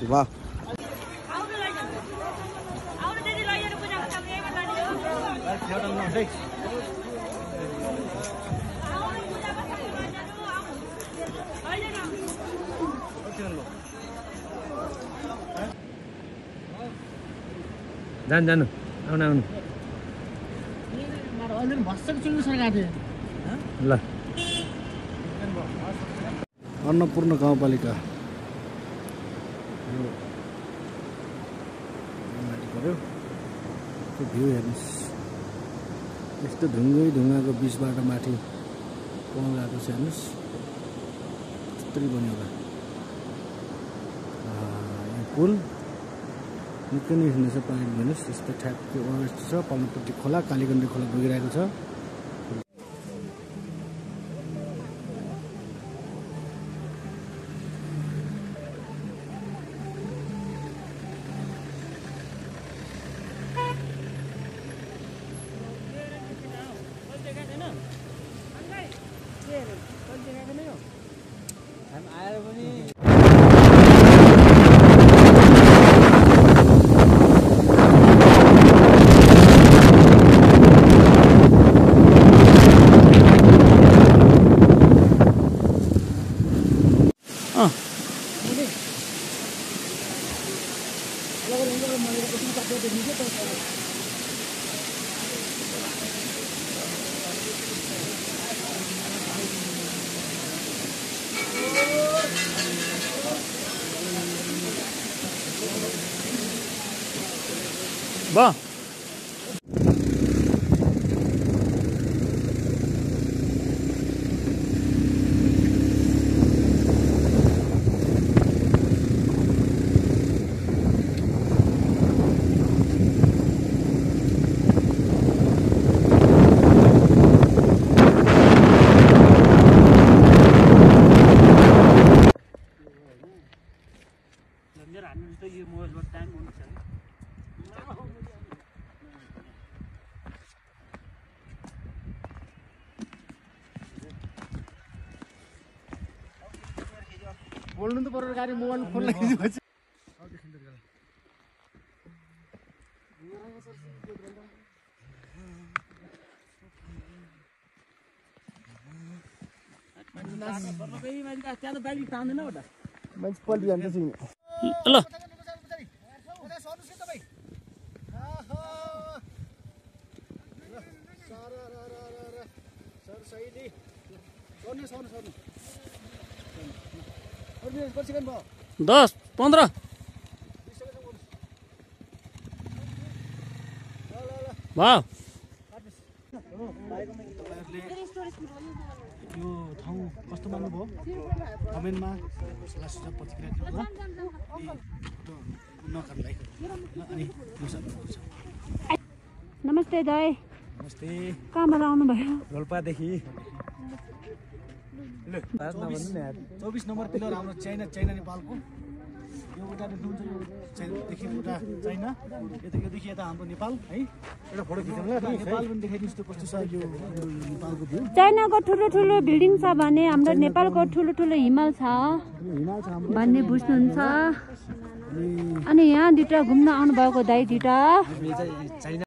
वाह जानु जानु आउनु आउनु ल अन्नपूर्ण गाउँपालिका माथि पर्यो त्यो भ्यू हेर्नुहोस् यस्तो ढुङ्गाको बिचबाट माथि पवन गएको छ हेर्नुहोस् त्यस्तै बन्यो होला यो पुल निकै नै हिँड्दैछ पानी हेर्नुहोस् यस्तो ठ्याक्कै यस्तो छ पल्लोपट्टि खोला कालीगण्डी खोला बगिरहेको छ वाह बोल्नु त पर्यो गाडी मोबाइल फोन लगाइदिएपछि मान्छे पल्टी जान्छ ल दस 15 वाह यो ठाउँ कस्तो मान्नुभयो कमेन्टमा सल्लाह सुझाव प्रतिक्रिया नमस्ते दाइ नमस्ते कहाँबाट आउनुभयो रोल्पादेखि 24 नम्बर पिलर हाम्रो चाइना नेपालको यो उता देख्नुहुन्छ यो चाइनादेखि उता चाइना योदेखि यता हाम्रो नेपाल है एउटा फोटो खिचौँ ल नेपाल पनि देखाइदिनुहोस् त कस्तो छ यो नेपालको भ्यू चाइनाको ठुलो ठुलो बिल्डिङ छ भने हाम्रो नेपालको ठुलो ठुलो हिमाल छ भन्ने बुझ्नुहुन्छ अनि यहाँ दुईटा घुम्न आउनुभएको दाइ दुईटा